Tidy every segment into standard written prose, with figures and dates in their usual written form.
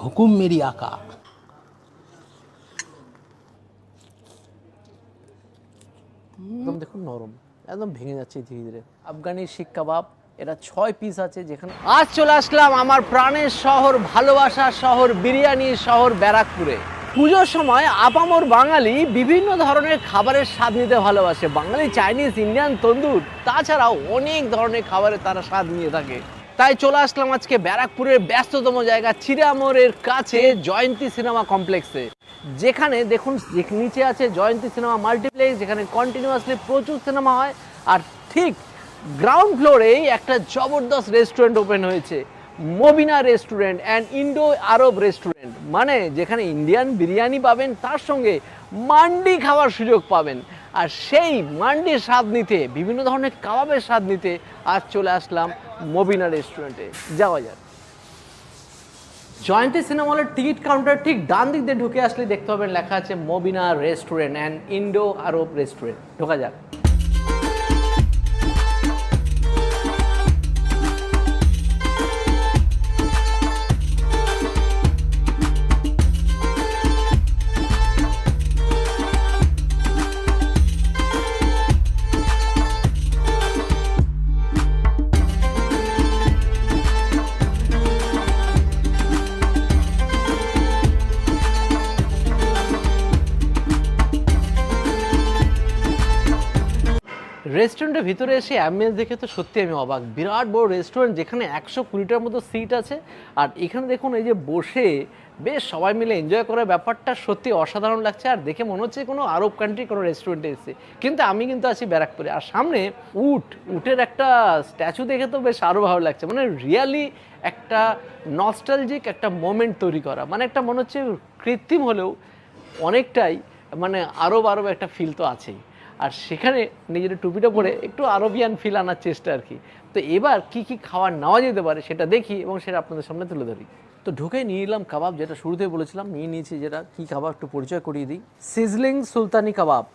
হুকুম মেরি আকা। একদম দেখুন নরম, একদম ভেঙে যাচ্ছে ধীরে ধীরে। আফগানি শিক কাবাব, এটা 6 পিস আছে। যেখানে আজ চলে আসলাম আমার প্রাণের শহর, ভালোবাসার শহর, বিরিয়ানির শহর ব্যারাকপুরে। পুজোর সময় আপামর বাঙালি বিভিন্ন ধরনের খাবারের স্বাদ নিতে ভালোবাসে। বাঙালি চাইনিজ, ইন্ডিয়ান, তন্দুর, তাছাড়াও অনেক ধরনের খাবারের তারা স্বাদ নিয়ে থাকে। তাই চলে আসলাম আজকে ব্যারাকপুরের ব্যস্ততম জায়গা চিড়ামোড়ের কাছে জয়ন্তী সিনেমা কমপ্লেক্সে, যেখানে দেখুন নিচে আছে জয়ন্তী সিনেমা মাল্টিপ্লেক্স, যেখানে কন্টিনিউয়াসলি প্রচুর সিনেমা হয়। আর ঠিক গ্রাউন্ড ফ্লোরেই একটা জবরদস্ত রেস্টুরেন্ট ওপেন হয়েছে, Mobina restaurant and Indo Arab restaurant. মানে যেখানে ইন্ডিয়ান বিরিয়ানি পাবেন, তার সঙ্গে মান্ডি খাওয়ার সুযোগ পাবেন। আর সেই মান্ডির স্বাদ নিতে, বিভিন্ন ধরনের কাবাবের স্বাদ নিতে আজ চলে আসলাম মবিনা রেস্টুরেন্টে। যাওয়া যাক। জয়ন্তী সিনেমা হলের টিকিট কাউন্টার ঠিক ডান দিক দিয়ে ঢুকে আসলে দেখতে পাবেন লেখা আছে Mobina restaurant and Indo Arab restaurant. ঢোকা যাক। রেস্টুরেন্টের ভিতরে এসে অ্যাম্বিয়েন্স দেখে তো সত্যি আমি অবাক। বিরাট বড় রেস্টুরেন্ট, যেখানে 120টার মতো সিট আছে। আর এখানে দেখুন এই যে বসে বেশ সবাই মিলে এনজয় করার ব্যাপারটা সত্যি অসাধারণ লাগছে। আর দেখে মনে হচ্ছে কোনো আরব কান্ট্রি কোনো রেস্টুরেন্টে এসেছে, কিন্তু আমি কিন্তু আছি ব্যারাকপুরে। আর সামনে উটের একটা স্ট্যাচু দেখে তো বেশ আরও ভালো লাগছে। মানে রিয়ালি একটা নস্টালজিক একটা মোমেন্ট তৈরি করা, মানে একটা মনে হচ্ছে কৃত্রিম হলেও অনেকটাই মানে আরব একটা ফিল তো আছেই। আর সেখানে নিজের টুপিটা পরে একটু আরবিয়ান ফিল আনার চেষ্টা আর কি। তো এবার কি কি খাবার নেওয়া যেতে পারে সেটা দেখি এবং সেটা আপনাদের সামনে তুলে ধরি। তো ঢুকে নিয়ে নিলাম কাবাব, যেটা শুরুতেই বলেছিলাম নিয়ে নিয়েছি। যেটা কি কাবাব একটু পরিচয় করিয়ে দিই, সিজলিং সুলতানি কাবাব।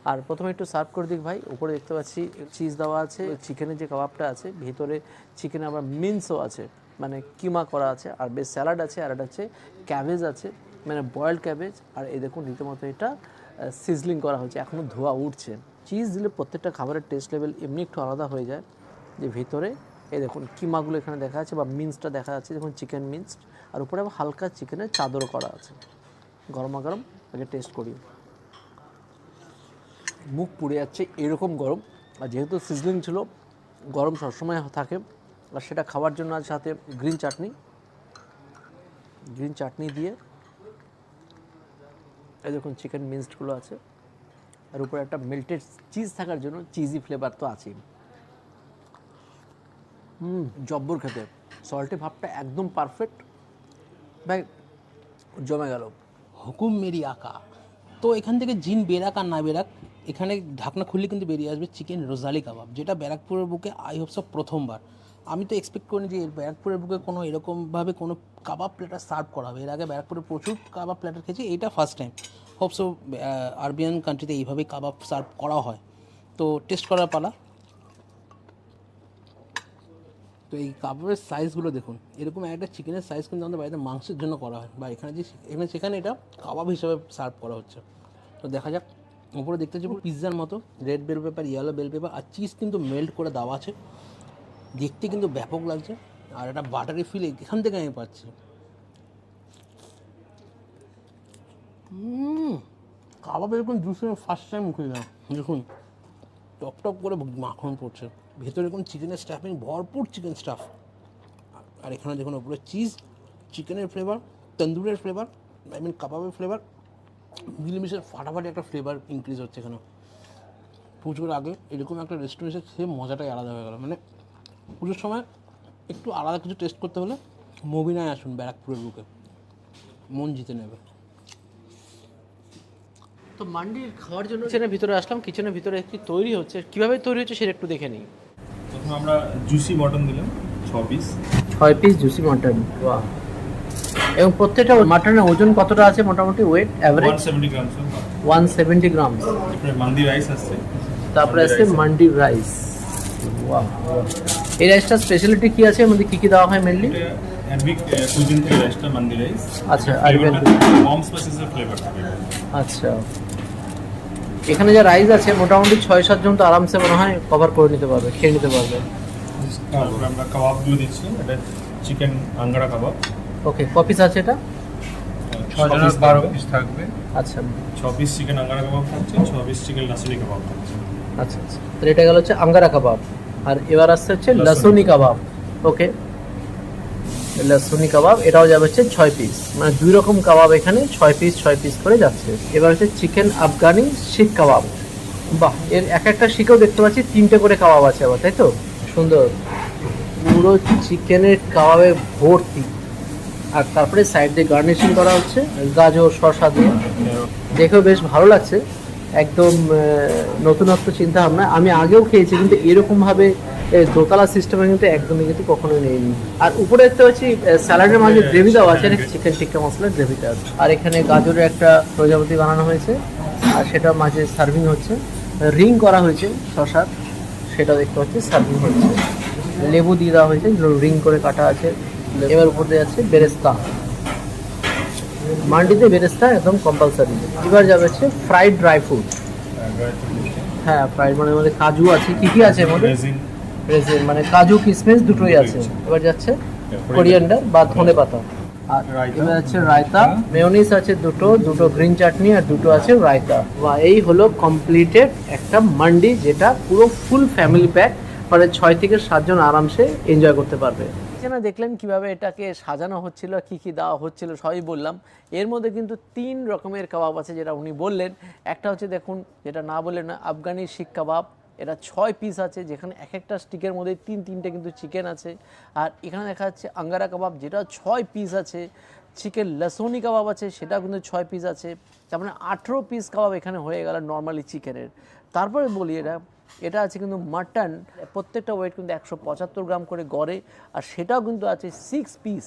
আর প্রথমে একটু সার্ভ করে দিই ভাই। উপরে দেখতে পাচ্ছি চিজ দেওয়া আছে, চিকেনের যে কাবাবটা আছে ভিতরে চিকেনে আবার মিন্সও আছে, মানে কিমা করা আছে। আর বেশ স্যালাড আছে, আর এটা হচ্ছে ক্যাবেজ আছে, মানে বয়েলড ক্যাবেজ। আর এই দেখুন রীতিমতো এটা সিজলিং করা হচ্ছে, এখনও ধোয়া উঠছে। চিজ দিলে প্রত্যেকটা খাবারের টেস্ট লেভেল এমনি একটু আলাদা হয়ে যায়। যে ভিতরে এই দেখুন কিমাগুলো এখানে দেখা যাচ্ছে, বা মিন্সটা দেখা যাচ্ছে, দেখুন চিকেন মিন্সড। আর উপরে আবার হালকা চিকেনের চাদরও করা আছে। গরমা গরম আগে টেস্ট করি। মুখ পুড়ে যাচ্ছে এরকম গরম। আর যেহেতু সিজলিং ছিল, গরম সবসময় থাকে। আর সেটা খাওয়ার জন্য আজ সাথে গ্রিন চাটনি দিয়ে এই দেখুন চিকেন মিন্সডগুলো আছে। আর উপরে একটা মেল্টেড চিজ থাকার জন্য চিজি ফ্লেভার তো আছেই। জব্বর খেতে, সল্টি ভাবটা একদম পারফেক্ট ভাই, জমে গেল। হুকুম মেরি আকা। তো এখান থেকে জিন বেরাক আর না বেরাক, এখানে ঢাকনা খুললে কিন্তু বেরিয়ে আসবে চিকেন রোজালি কাবাব, যেটা ব্যারাকপুরের বুকে আই হোপ সব প্রথমবার। আমি তো এক্সপেক্ট করিনি যে ব্যারাকপুরের বুকে কোনো এরকমভাবে কোনো কাবাব প্লেটার সার্ভ করা হবে। এর আগে ব্যারাকপুরে প্রচুর কাবাব প্লেটার খেয়েছি, এইটা ফার্স্ট টাইম। হোপসো আরবিয়ান কান্ট্রিতে এইভাবেই কাবাব সার্ভ করা হয়। তো টেস্ট করার পালা। তো এই কাবাবের সাইজগুলো দেখুন, এরকম একটা চিকেনের সাইজ কিন্তু আমাদের বাড়িতে মাংসের জন্য করা হয়, বা সেখানে এটা কাবাব হিসেবে সার্ভ করা হচ্ছে। তো দেখা যাক। উপরে দেখতে হচ্ছে পিৎজার মতো red bell pepper, yellow bell pepper, আর চিজ কিন্তু মেল্ট করে দেওয়া আছে। দেখতে কিন্তু ব্যাপক লাগছে। আর একটা বাটারি ফিল এখান থেকে আমি পাচ্ছি। কাবাব এরকম জুসে ফার্স্ট টাইম মুখে দিলাম। দেখুন টপ টপ করে মাখন পড়ছে, ভেতরে কোনো চিকেনের স্টাফিং, ভরপুর চিকেন স্টাফ। আর এখানে দেখুন ওপরে চিজ, চিকেনের ফ্লেভার, তন্দুরের ফ্লেভার, কাবাবের ফ্লেভার মিলেমিশে ফাটাফাটি একটা ফ্লেভার ইনক্রিজ হচ্ছে এখানে। পুজোর আগে এরকম একটা রেস্টুরেন্টে খেয়ে মজাটাই আলাদা হয়ে গেল। মানে পুজোর সময় একটু আলাদা কিছু টেস্ট করতে হলে মবিনায় আসুন, ব্যারাকপুরের বুকে মন জিতে নেবে। তো মান্ডির খাওয়ার জন্য কিচেনের ভিতরে আসলাম। কিচেনের ভিতরে একটু তৈরি হচ্ছে, কীভাবে তৈরি হচ্ছে সেটা একটু দেখে নিই। প্রথমে আমরা জুসি মটন দিলাম 6 পিস জুসি মটন। বাহ। এবং প্রত্যেকটা মাটনের ওজন কতটা আছে মোটামুটি, ওয়েট অ্যাভারেজ? 170 গ্রাম। 170 গ্রাম। তারপরে মান্দি রাইস আসছে, তারপরে আছে মান্ডি রাইস। ওয়াও। এই রাইসটার স্পেশালিটি কি আছে, এর মধ্যে কী কী দেওয়া হয় মেনলি? অ্যারবিক কুজিন থেকে রাইসটা মান্দি রাইস। আচ্ছা, আরবিয়ান মম স্পাইসেসের ফ্লেভার থাকে। আচ্ছা, এখানে যে রাইস আছে মোটামুটি 6-7 জন তো আরামসে মনে হয় কভার করে নিতে পারবে, খেয়ে নিতে পারবে। তারপরে আমরা কাবাবগুলো দিচ্ছি, এটা চিকেন আঙ্গারা কাবাব। ওকে, কপিস আছে এটা? 6 জনের 12 পিস থাকবে। আচ্ছা 6 পিস চিকেন আঙ্গারা কাবাব থাকছে, 6 পিস চিকেন লাসুনি কাবাব থাকছে। আচ্ছা আচ্ছা, তো এটা গেল হচ্ছে আঙ্গারা কাবাব, আর এবার আসছে হচ্ছে লাসুনি কাবাব। ওকে, লাসুনি কাবাব এটাও যাবে হচ্ছে 6 পিস, মানে 2 রকম কাবাব এখানে 6 পিস করে যাচ্ছে। এবার হচ্ছে চিকেন আফগানি শিক কাবাব। বাহ, এর এক একটা শিকেও দেখতে পাচ্ছি 3টে করে কাবাব আছে আবার, তাই তো? সুন্দর, পুরো চিকেনের কাবাবে ভর্তি, আর তারপরে সাইড দিয়ে গার্নিশিং করা হচ্ছে গাজর শসা দিয়ে। দেখেও বেশ ভালো লাগছে, একদম নতুনত্ব চিন্তা ভাবনা। আমি আগেও খেয়েছি কিন্তু এরকমভাবে দোতলা সিস্টেমে কিন্তু একদমই কিন্তু কখনো নেইনি। আর উপরে দেখতে পাচ্ছি স্যালাডের মাঝে গ্রেভি দেওয়া আছে, চিকেন টিক্কা মশলার গ্রেভিটা আছে। আর এখানে গাজরের একটা প্রজাপতি বানানো হয়েছে, আর সেটা মাঝে সার্ভিং হচ্ছে। রিং করা হয়েছে শসার, সেটা দেখতে পাচ্ছি সার্ভিং হচ্ছে। লেবু দিয়ে দেওয়া হয়েছে, রিং করে কাটা আছে। এবার উপর দিয়ে আছে বেরেস্তা, মান্ডিতে বেরেস্তা একদম কম্পালসারি। এবার যাবে হচ্ছে ফ্রাইড ড্রাই ফ্রুট। হ্যাঁ, ফ্রাইড মানে মধ্যে কাজু আছে, কি কি আছে এর মধ্যে? রেজিন মানে কাজু কিশমিশ দুটোই আছে। এবার যাচ্ছে কোরিয়ান্ডার বা ধনেপাতা। আর এবার আছে রায়তা, মেয়োনিজ আছে দুটো গ্রিন চাটনি, আর দুটো আছে রায়তা। বা এই হলো কমপ্লিটেড একটা মান্ডি, যেটা পুরো ফুল ফ্যামিলি প্যাক, মানে 6 থেকে 7 জন আরামসে এনজয় করতে পারবে। এখানে দেখলেন কিভাবে এটাকে সাজানো হচ্ছিল, কি কি দেওয়া হচ্ছিল সবই বললাম। এর মধ্যে কিন্তু 3 রকমের কাবাব আছে যেটা উনি বললেন। একটা হচ্ছে দেখুন, যেটা না বললেন না, আফগানি শিক কাবাব, এটা 6 পিস আছে, যেখানে এক একটা স্টিকের মধ্যে 3-3টে কিন্তু চিকেন আছে। আর এখানে দেখা যাচ্ছে আঙ্গারা কাবাব, যেটা 6 পিস আছে। চিকেন লাসুনি কাবাব আছে, সেটাও কিন্তু 6 পিস আছে। তার মানে 18 পিস কাবাব এখানে হয়ে গেল নর্মালি চিকেনের। তারপরে বলি এটা আছে কিন্তু মাটন, প্রত্যেকটা ওয়েট কিন্তু 175 গ্রাম করে গড়ে, আর সেটাও কিন্তু আছে 6 পিস।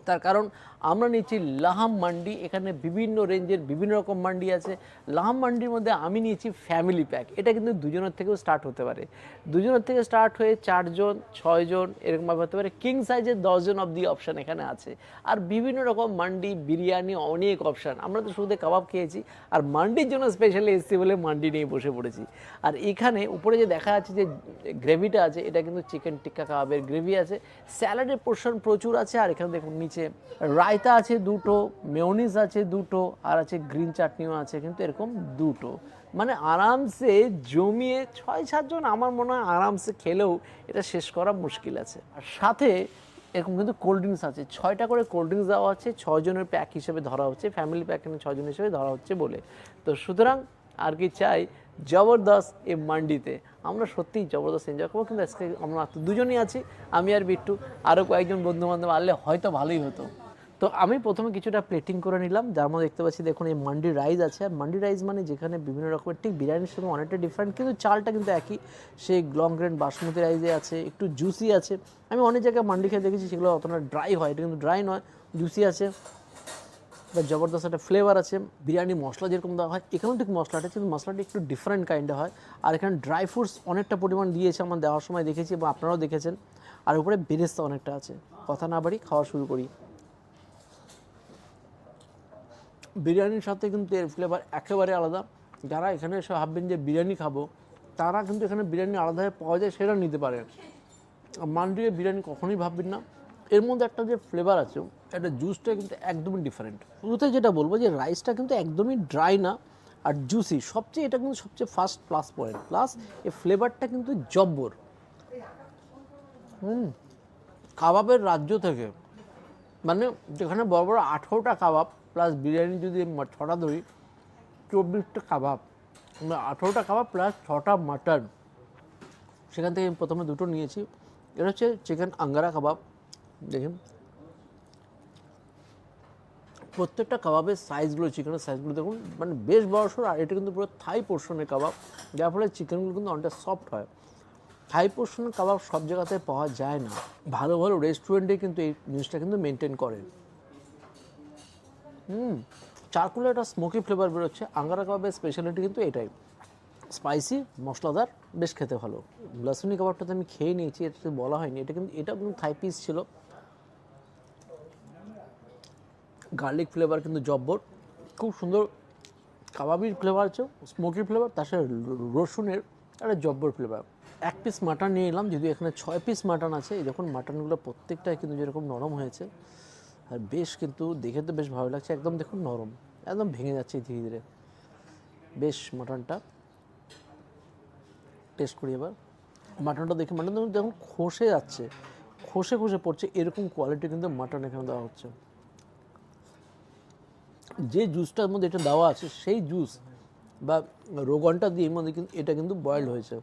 তার কারণ আমরা নিচ্ছি লাহাম মান্ডি, এখানে বিভিন্ন রেঞ্জের বিভিন্ন রকম মান্ডি আছে। লাহাম মান্ডির মধ্যে আমি নিয়েছি ফ্যামিলি প্যাক, এটা কিন্তু 2 জনের থেকেও স্টার্ট হতে পারে, 2 জনের থেকে স্টার্ট হয়ে 4 জন 6 জন এরকমভাবে হতে পারে। কিং সাইজের 10 জন অবধি অপশান এখানে আছে। আর বিভিন্ন রকম মান্ডি, বিরিয়ানি, অনেক অপশান। আমরা তো শুধু কাবাব খেয়েছি, আর মান্ডির জন্য স্পেশালি এসেছি বলে মান্ডি নিয়ে বসে পড়েছি। আর এখানে উপরে যে দেখা যাচ্ছে যে গ্রেভিটা আছে, এটা কিন্তু চিকেন টিক্কা কাবাবের গ্রেভি আছে। স্যালাডের পোর্শন প্রচুর আছে। আর এখানে দেখুন নিচে রায়তা আছে 2টো, মেয়োনিজ আছে 2টো, আর আছে গ্রিন চাটনিও আছে কিন্তু এরকম 2টো। মানে আরামসে জমিয়ে 6-7 জন আমার মনে হয় আরামসে খেলেও এটা শেষ করা মুশকিল আছে। আর সাথে এরকম কিন্তু কোল্ড ড্রিঙ্কস আছে, 6টা করে কোল্ড ড্রিঙ্কস দেওয়া আছে, 6 জনের প্যাক হিসেবে ধরা হচ্ছে, ফ্যামিলি প্যাক 6 জন হিসেবে ধরা হচ্ছে বলে। তো সুতরাং আর কি চাই, জবরদস্ত এই মান্ডিতে আমরা সত্যিই জবরদস্ত এনজয় করবো। কিন্তু আজকে আমরা মাত্র 2 জনই আছি, আমি আর বিট্টু। আরও কয়েকজন বন্ধুবান্ধব আনলে হয়তো ভালোই হতো। তো আমি প্রথমে কিছুটা প্লেটিং করে নিলাম, যার মধ্যে দেখতে পাচ্ছি দেখুন এই মান্ডি রাইস আছে। আর মান্ডি রাইস মানে যেখানে বিভিন্ন রকমের, ঠিক বিরিয়ানির সঙ্গে অনেকটা ডিফারেন্ট, কিন্তু চালটা কিন্তু একই, সেই লং গ্রেন বাসমতি রাইসে আছে, একটু জুসি আছে। আমি অনেক জায়গায় মান্ডি খেয়ে দেখেছি সেগুলো অতটা ড্রাই হয়, এটা কিন্তু ড্রাই নয়, জুসি আছে, বা জবরদস্ত একটা ফ্লেভার আছে। বিরিয়ানি মশলা যেরকম দেওয়া হয়, এখানেও ঠিক মশলাটা, কিন্তু মশলাটা একটু ডিফারেন্ট কাইন্ডে হয়। আর এখানে ড্রাই ফ্রুটস অনেকটা পরিমাণ দিয়েছে, আমার দেওয়ার সময় দেখেছি এবং আপনারাও দেখেছেন। আর উপরে বেরেস্তা অনেকটা আছে। কথা না বাড়ি, খাওয়া শুরু করি। বিরিয়ানির সাথে কিন্তু এর ফ্লেভার একেবারে আলাদা। যারা এখানে এসে ভাববেন যে বিরিয়ানি খাবো, তারা কিন্তু এখানে বিরিয়ানি আলাদাভাবে পাওয়া যায়, সেটা নিতে পারেন। মান্ডিতে বিরিয়ানি কখনোই ভাববেন না। এর মধ্যে একটা যে ফ্লেভার আছে, একটা জুসটা কিন্তু একদমই ডিফারেন্ট। শুরুতে যেটা বলবো যে রাইসটা কিন্তু একদমই ড্রাই না, আর জুসি সবচেয়ে, এটা কিন্তু সবচেয়ে ফার্স্ট প্লাস পয়েন্ট। প্লাস এই ফ্লেভারটা কিন্তু জব্বর। কাবাবের রাজ্য থেকে, মানে যেখানে বড় বড় 18টা কাবাব প্লাস বিরিয়ানি যদি 6টা ধরি, 24টা কাবাব, 18টা কাবাব প্লাস 6টা মাটন। সেখান থেকে প্রথমে 2টো নিয়েছি। এটা হচ্ছে চিকেন আঙ্গারা কাবাব। দেখুন প্রত্যেকটা কাবাবের সাইজগুলো, চিকেনের সাইজগুলো দেখুন, মানে বেশ বড়সড়। আর এটা কিন্তু পুরো থাই পোর্শনের কাবাব, যার ফলে চিকেনগুলো কিন্তু অনেকটা সফট হয়। থাই পোর্শনের কাবাব সব জায়গাতে পাওয়া যায় না, ভালো ভালো রেস্টুরেন্টে কিন্তু এই জিনিসটা কিন্তু মেনটেন করে। চারকোলে একটা স্মোকি ফ্লেভার বেরোচ্ছে। আঙ্গারা কাবাবের স্পেশালিটি কিন্তু এটাই, স্পাইসি, মশলাদার, বেশ খেতে ভালো। লাসুনি কাবাবটাতে আমি খেয়ে নিয়েছি, এটা বলা হয়নি, এটা কিন্তু থাই পিস ছিল। গার্লিক ফ্লেভার কিন্তু জব্বর, খুব সুন্দর কাবাবির ফ্লেভার আছে, স্মোকি ফ্লেভার, তার সাথে রসুনের একটা জব্বর ফ্লেভার। 1 পিস মাটন নিয়ে এলাম, যদিও এখানে 6 পিস মাটন আছে। এই যখন মাটনগুলো প্রত্যেকটাই কিন্তু যেরকম নরম হয়েছে, আর বেশ কিন্তু দেখে তো বেশ ভালো লাগছে, একদম দেখুন নরম, একদম ভেঙে যাচ্ছে ধীরে ধীরে। বেশ মাটনটা টেস্ট করি এবার। মাটনটা দেখে মাটন যখন খসে যাচ্ছে, খসে খসে পড়ছে, এরকম কোয়ালিটি কিন্তু মাটন এখানে দেওয়া হচ্ছে। যে জুসটার মধ্যে এটা দেওয়া আছে সেই জুস বা রোগনটা দিয়ে এর মধ্যে কিন্তু এটা কিন্তু বয়েলড হয়েছে,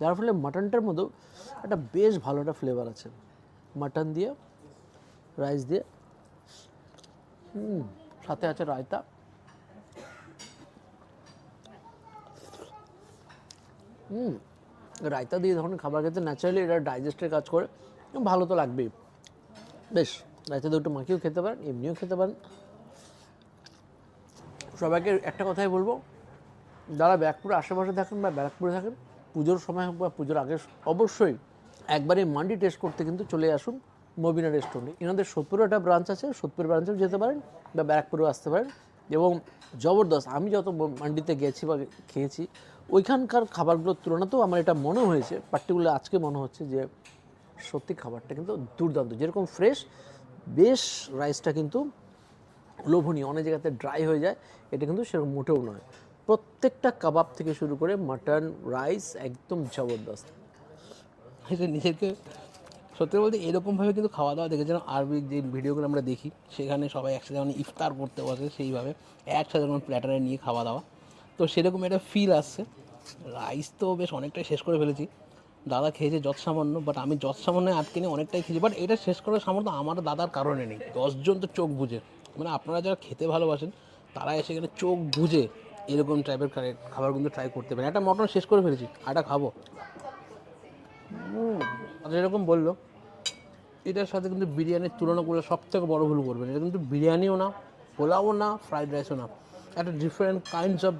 যার ফলে মাটনটার মধ্যেও একটা বেশ ভালো একটা ফ্লেভার আছে। মাটন দিয়ে, রাইস দিয়ে, সাথে আছে রায়তা। রায়তা দিয়ে ধরনের খাবার খেতে ন্যাচারালি এটা ডাইজেস্টের কাজ করে, ভালো তো লাগবেই। বেশ, রায়তা দিয়ে একটু মাখিয়েও খেতে পারেন, এমনিও খেতে পারেন। সবাইকে একটা কথাই বলবো, যারা ব্যারাকপুরের আশেপাশে থাকেন বা ব্যারাকপুরে থাকেন, পুজোর সময় হোক বা পুজোর আগে অবশ্যই একবার এই মান্ডি টেস্ট করতে কিন্তু চলে আসুন মবিনা রেস্টুরেন্টে। এনাদের সোদপুরে একটা ব্রাঞ্চ আছে, সোদপুর ব্রাঞ্চেও যেতে পারেন বা ব্যারাকপুরেও আসতে পারেন। এবং জবরদস্ত, আমি যত মান্ডিতে গেছি বা খেয়েছি ওইখানকার খাবারগুলোর তুলনাতেও আমার এটা মনে হয়েছে, পার্টিকুলার আজকে মনে হচ্ছে যে সত্যি খাবারটা কিন্তু দুর্দান্ত, যেরকম ফ্রেশ, বেশ রাইসটা কিন্তু লোভনীয়। অনেক জায়গাতে ড্রাই হয়ে যায়, এটা কিন্তু সেরকম মোটেও নয়। প্রত্যেকটা কাবাব থেকে শুরু করে মাটন, রাইস একদম জবরদস্ত। এটা নিজেকে সত্যি বলতে এরকমভাবে কিন্তু খাওয়া দাওয়া দেখেছিলাম আরবিক যে ভিডিওগুলো আমরা দেখি, সেখানে সবাই একসাথে যখন ইফতার করতে বসে সেইভাবে একসাথে যখন প্ল্যাটারে নিয়ে খাওয়া দাওয়া, তো সেরকম একটা ফিল আসছে। রাইস তো বেশ অনেকটাই শেষ করে ফেলেছি, দাদা খেয়েছে যত সামান্য, বাট আমি যত সামান্য আটকে নিয়ে অনেকটাই খেয়েছি। বাট এটা শেষ করার সামর্থ্য আমার দাদার কারণে নেই। 10 জন তো চোখ বুঝে, মানে আপনারা যারা খেতে ভালোবাসেন তারা এসে এখানে চোখ বুঝে এরকম টাইপের খাবার কিন্তু ট্রাই করতে পারেন। একটা মটন শেষ করে ফেলেছি, আটা খাবো। যেরকম বললো, এটার সাথে কিন্তু বিরিয়ানির তুলনা করে সব থেকে বড়ো ভুল করবেন। এটা কিন্তু বিরিয়ানিও না, পোলাও না, ফ্রাইড রাইসও না, একটা ডিফারেন্ট কাইন্ডস অফ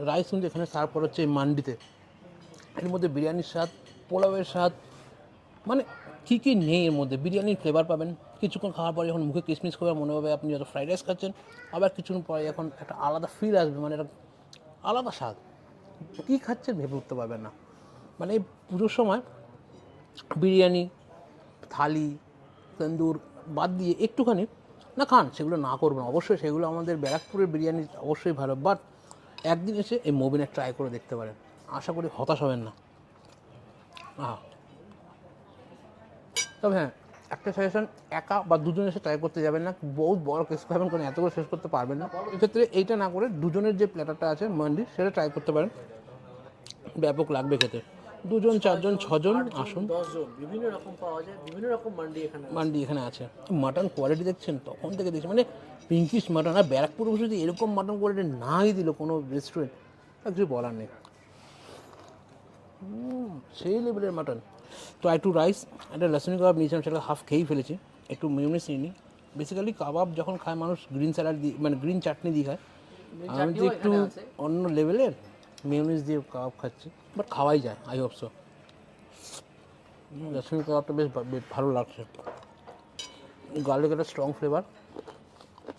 রাইস কিন্তু এখানে সার্ভ করা হচ্ছে এই মান্ডিতে। এর মধ্যে বিরিয়ানির স্বাদ, পোলাওয়ের স্বাদ, মানে কী কী নেই এর মধ্যে। বিরিয়ানির ফ্লেভার পাবেন, কিছুক্ষণ খাওয়ার পরে যখন মুখে কিশমিশ করে মনে হবে আপনি যত ফ্রাইড রাইস খাচ্ছেন, আবার কিছুক্ষণ পরে এখন একটা আলাদা ফিল আসবে, মানে একটা আলাদা স্বাদ। কী খাচ্ছেন ভেবে উঠতে পারবেন না। মানে এই পুজোর সময় বিরিয়ানি, থালি, তন্দুর বাদ দিয়ে একটুখানি না খান, সেগুলো না করবেন অবশ্যই, সেগুলো আমাদের ব্যারাকপুরের বিরিয়ানি অবশ্যই ভালো, বাট একদিন এসে এই মোবিনে ট্রাই করে দেখতে পারেন, আশা করি হতাশ হবেন না। তবে হ্যাঁ, একটা সাজেশন, একা বা দুজন এসে ট্রাই করতে যাবেন না, বহুত বড় কেস পাবেন, কারণ এত করে শেষ করতে পারবেন না। এক্ষেত্রে এইটা না করে দুজনের যে প্ল্যাটারটা আছে মান্ডি, সেটা ট্রাই করতে পারেন, ব্যাপক লাগবে খেতে। 2 জন 4 জন 6 জন আসুন, 10 জন বিভিন্ন রকম পাওয়া যায়, বিভিন্ন রকম মান্ডি এখানে। মান্ডি এখানে আছে। মাটন কোয়ালিটি দেখছেন, তখন থেকে দেখছি মানে পিঙ্কিশ মাটন। আর ব্যারাকপুর বসে যদি এরকম মাটন কোয়ালিটি নাই দিল কোনো রেস্টুরেন্ট, তার কিছু বলার নেই। সেই লেভেলের মাটন। তো একটু রাইস, একটা লসুনি কাবাব নিয়েছিলাম, সেটা হাফ খেয়েই ফেলেছি। একটু মিউনিস নিয়ে নিই। বেসিক্যালি কাবাব যখন খায় মানুষ গ্রিন স্যালাড দিয়ে, মানে গ্রিন চাটনি দিয়ে খায়, আমি তো একটু অন্য লেভেলের মিউনিস দিয়ে কাবাব খাচ্ছি, বাট খাওয়াই যায়, আই হোপ সো। লসুনি কাবাবটা বেশ ভালো লাগছে, গার্লিক একটা স্ট্রং ফ্লেভার।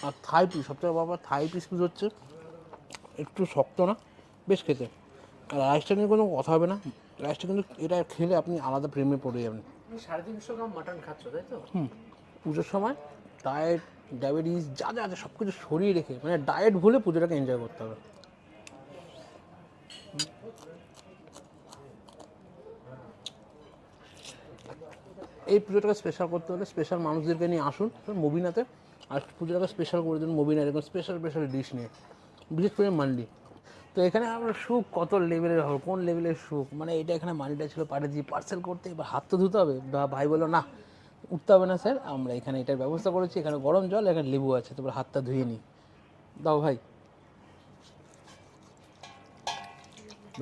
আর থাই পিস, সবথেকে বাবা থাই পিস হচ্ছে একটু শক্ত না, বেশ খেতে। আর রাইসটা নিয়ে কোনো কথা হবে না, রাইসটা কিন্তু এটা খেলে আপনি আলাদা প্রেমে পড়ে যাবেন। 350 গ্রাম মাটন খাচ্ছ, তাই তো? পুজোর সময় ডায়েট, ডায়াবেটিস যা যা আছে সব কিছু সরিয়ে রেখে, মানে ডায়েট ভুলে পুজোটাকে এনজয় করতে হবে। এই পুজোটাকে স্পেশাল করতে হলে স্পেশাল মানুষদেরকে নিয়ে আসুন মবিনাতে, আর পুজোটাকে স্পেশাল করে দিন মবিনা এরকম স্পেশাল স্পেশাল ডিশ নিয়ে, বিশেষ করে মান্ডি। তো এখানে আমরা সুখ কত লেভেলের হবে, কোন লেভেলের সুখ, মানে এটা এখানে মান্ডিটা ছিল পাঠিয়ে পার্সেল করতে, এবার হাত তো ধুতে হবে, বা ভাই বললো না উঠতে হবে না স্যার, আমরা এখানে এটার ব্যবস্থা করেছি, এখানে গরম জল, এখানে লেবু আছে, তারপর হাতটা ধুয়ে নিই, দাও ভাই।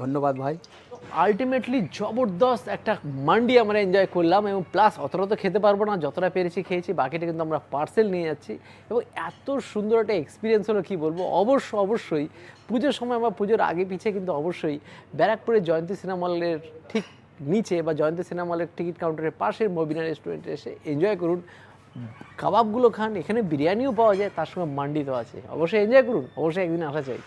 ধন্যবাদ ভাই। আলটিমেটলি জবরদস্ত একটা মান্ডি আমরা এনজয় করলাম, এবং প্লাস অতটা তো খেতে পারবো না, যতটা পেরেছি খেয়েছি, বাকিটা কিন্তু আমরা পার্সেল নিয়ে যাচ্ছি। এবং এত সুন্দর একটা এক্সপিরিয়েন্স হলো, কী বলবো। অবশ্যই পুজোর সময় বা পুজোর আগে পিছিয়ে কিন্তু অবশ্যই ব্যারাকপুরের জয়ন্তী সিনেমা হলের ঠিক নিচে বা জয়ন্তী সিনেমা হলের টিকিট কাউন্টারের পাশের মবিনা রেস্টুরেন্টে এসে এনজয় করুন। কাবাবগুলো খান, এখানে বিরিয়ানিও পাওয়া যায়, তার সঙ্গে মান্ডি তো আছে। অবশ্যই এনজয় করুন, অবশ্যই একদিন আসা চাই।